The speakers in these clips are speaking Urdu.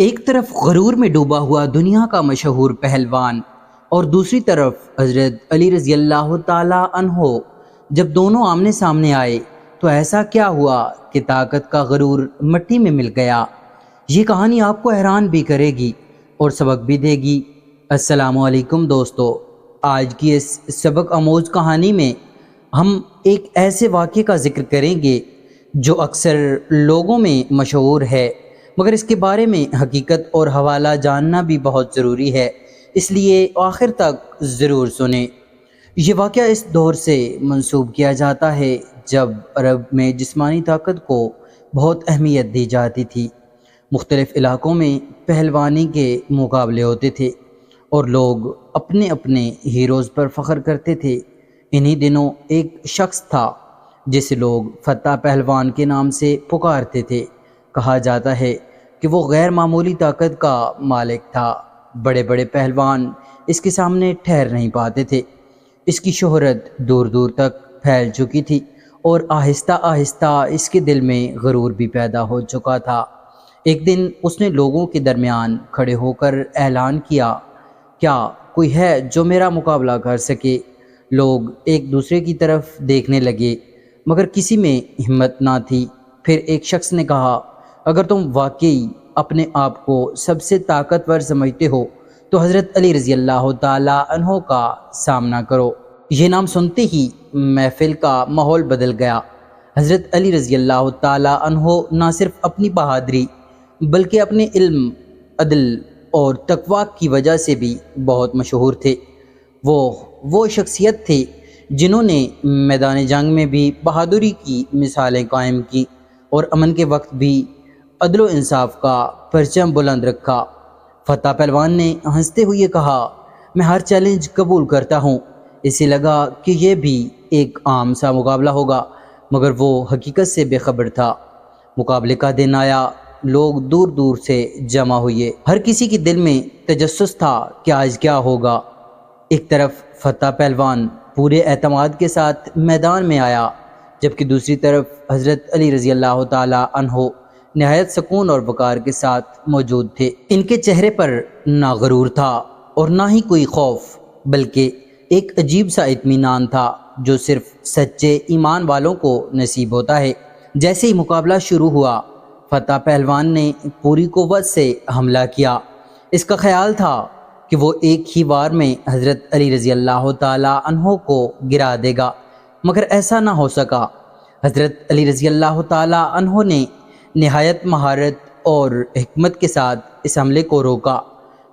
ایک طرف غرور میں ڈوبا ہوا دنیا کا مشہور پہلوان اور دوسری طرف حضرت علی رضی اللہ تعالیٰ عنہ، جب دونوں آمنے سامنے آئے تو ایسا کیا ہوا کہ طاقت کا غرور مٹی میں مل گیا۔ یہ کہانی آپ کو حیران بھی کرے گی اور سبق بھی دے گی۔ السلام علیکم دوستو، آج کی اس سبق آموز کہانی میں ہم ایک ایسے واقعے کا ذکر کریں گے جو اکثر لوگوں میں مشہور ہے، مگر اس کے بارے میں حقیقت اور حوالہ جاننا بھی بہت ضروری ہے، اس لیے آخر تک ضرور سنیں۔ یہ واقعہ اس دور سے منسوب کیا جاتا ہے جب عرب میں جسمانی طاقت کو بہت اہمیت دی جاتی تھی۔ مختلف علاقوں میں پہلوانی کے مقابلے ہوتے تھے اور لوگ اپنے اپنے ہیروز پر فخر کرتے تھے۔ انہی دنوں ایک شخص تھا جسے لوگ فتح پہلوان کے نام سے پکارتے تھے۔ کہا جاتا ہے کہ وہ غیر معمولی طاقت کا مالک تھا۔ بڑے بڑے پہلوان اس کے سامنے ٹھہر نہیں پاتے تھے۔ اس کی شہرت دور دور تک پھیل چکی تھی اور آہستہ آہستہ اس کے دل میں غرور بھی پیدا ہو چکا تھا۔ ایک دن اس نے لوگوں کے درمیان کھڑے ہو کر اعلان کیا، کیا کوئی ہے جو میرا مقابلہ کر سکے؟ لوگ ایک دوسرے کی طرف دیکھنے لگے مگر کسی میں ہمت نہ تھی۔ پھر ایک شخص نے کہا، اگر تم واقعی اپنے آپ کو سب سے طاقتور سمجھتے ہو تو حضرت علی رضی اللہ تعالیٰ عنہ کا سامنا کرو۔ یہ نام سنتے ہی محفل کا ماحول بدل گیا۔ حضرت علی رضی اللہ تعالیٰ عنہ نہ صرف اپنی بہادری بلکہ اپنے علم، عدل اور تقوی کی وجہ سے بھی بہت مشہور تھے۔ وہ شخصیت تھے جنہوں نے میدان جنگ میں بھی بہادری کی مثالیں قائم کی اور امن کے وقت بھی عدل و انصاف کا پرچم بلند رکھا۔ فتح پہلوان نے ہنستے ہوئے کہا، میں ہر چیلنج قبول کرتا ہوں۔ اسے لگا کہ یہ بھی ایک عام سا مقابلہ ہوگا، مگر وہ حقیقت سے بے خبر تھا۔ مقابلے کا دن آیا، لوگ دور دور سے جمع ہوئے۔ ہر کسی کے دل میں تجسس تھا کہ آج کیا ہوگا۔ ایک طرف فتح پہلوان پورے اعتماد کے ساتھ میدان میں آیا، جبکہ دوسری طرف حضرت علی رضی اللہ تعالیٰ عنہ نہایت سکون اور وقار کے ساتھ موجود تھے۔ ان کے چہرے پر نہ غرور تھا اور نہ ہی کوئی خوف، بلکہ ایک عجیب سا اطمینان تھا جو صرف سچے ایمان والوں کو نصیب ہوتا ہے۔ جیسے ہی مقابلہ شروع ہوا، فتح پہلوان نے پوری قوت سے حملہ کیا۔ اس کا خیال تھا کہ وہ ایک ہی وار میں حضرت علی رضی اللہ تعالیٰ عنہ کو گرا دے گا، مگر ایسا نہ ہو سکا۔ حضرت علی رضی اللہ تعالیٰ عنہ نے نہایت مہارت اور حکمت کے ساتھ اس حملے کو روکا۔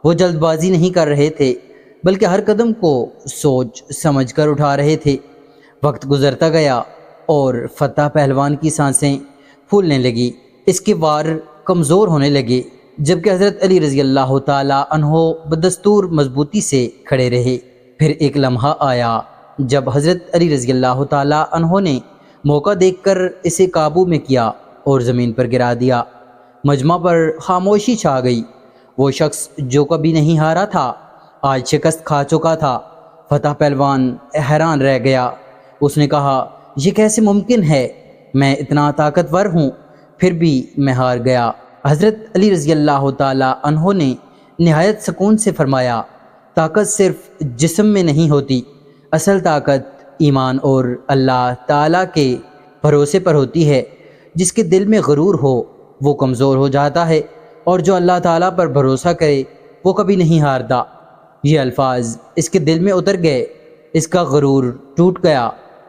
وہ جلد بازی نہیں کر رہے تھے بلکہ ہر قدم کو سوچ سمجھ کر اٹھا رہے تھے۔ وقت گزرتا گیا اور فتح پہلوان کی سانسیں پھولنے لگی، اس کے وار کمزور ہونے لگے، جبکہ حضرت علی رضی اللہ تعالیٰ عنہ بدستور مضبوطی سے کھڑے رہے۔ پھر ایک لمحہ آیا جب حضرت علی رضی اللہ تعالیٰ عنہ نے موقع دیکھ کر اسے قابو میں کیا اور زمین پر گرا دیا۔ مجمع پر خاموشی چھا گئی۔ وہ شخص جو کبھی نہیں ہارا تھا آج شکست کھا چکا تھا۔ فتح پہلوان حیران رہ گیا۔ اس نے کہا، یہ کیسے ممکن ہے؟ میں اتنا طاقتور ہوں پھر بھی میں ہار گیا۔ حضرت علی رضی اللہ تعالیٰ عنہ نے نہایت سکون سے فرمایا، طاقت صرف جسم میں نہیں ہوتی، اصل طاقت ایمان اور اللہ تعالیٰ کے بھروسے پر ہوتی ہے۔ جس کے دل میں غرور ہو وہ کمزور ہو جاتا ہے اور جو اللہ تعالیٰ پر بھروسہ کرے وہ کبھی نہیں ہارتا۔ یہ الفاظ اس کے دل میں اتر گئے، اس کا غرور ٹوٹ گیا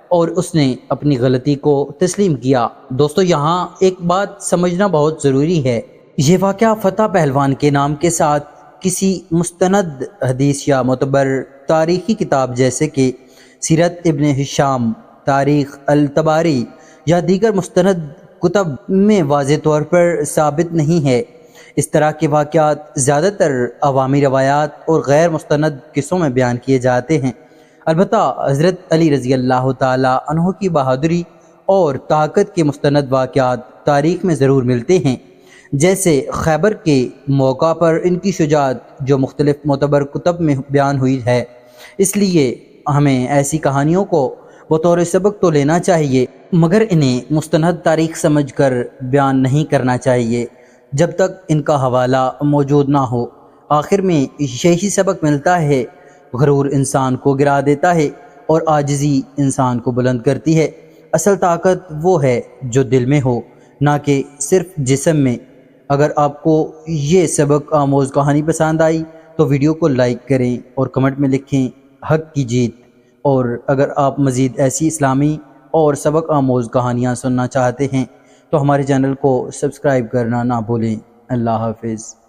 اور اس نے اپنی غلطی کو تسلیم کیا۔ دوستو، یہاں ایک بات سمجھنا بہت ضروری ہے۔ یہ واقعہ فتح پہلوان کے نام کے ساتھ کسی مستند حدیث یا معتبر تاریخی کتاب جیسے کہ سیرت ابن ہشام، تاریخ الطبری یا دیگر مستند کتب میں واضح طور پر ثابت نہیں ہے۔ اس طرح کے واقعات زیادہ تر عوامی روایات اور غیر مستند قصوں میں بیان کیے جاتے ہیں۔ البتہ حضرت علی رضی اللہ تعالیٰ عنہ کی بہادری اور طاقت کے مستند واقعات تاریخ میں ضرور ملتے ہیں، جیسے خیبر کے موقع پر ان کی شجاعت جو مختلف معتبر کتب میں بیان ہوئی ہے۔ اس لیے ہمیں ایسی کہانیوں کو بطور سبق تو لینا چاہیے، مگر انہیں مستند تاریخ سمجھ کر بیان نہیں کرنا چاہیے۔ جب تک ان کا حوالہ موجود نہ ہو۔ آخر میں یہی سبق ملتا ہے، غرور انسان کو گرا دیتا ہے اور عاجزی انسان کو بلند کرتی ہے۔ اصل طاقت وہ ہے جو دل میں ہو، نہ کہ صرف جسم میں۔ اگر آپ کو یہ سبق آموز کہانی پسند آئی تو ویڈیو کو لائک کریں اور کمنٹ میں لکھیں حق کی جیت۔ اور اگر آپ مزید ایسی اسلامی اور سبق آموز کہانیاں سننا چاہتے ہیں تو ہمارے چینل کو سبسکرائب کرنا نہ بھولیں۔ اللہ حافظ۔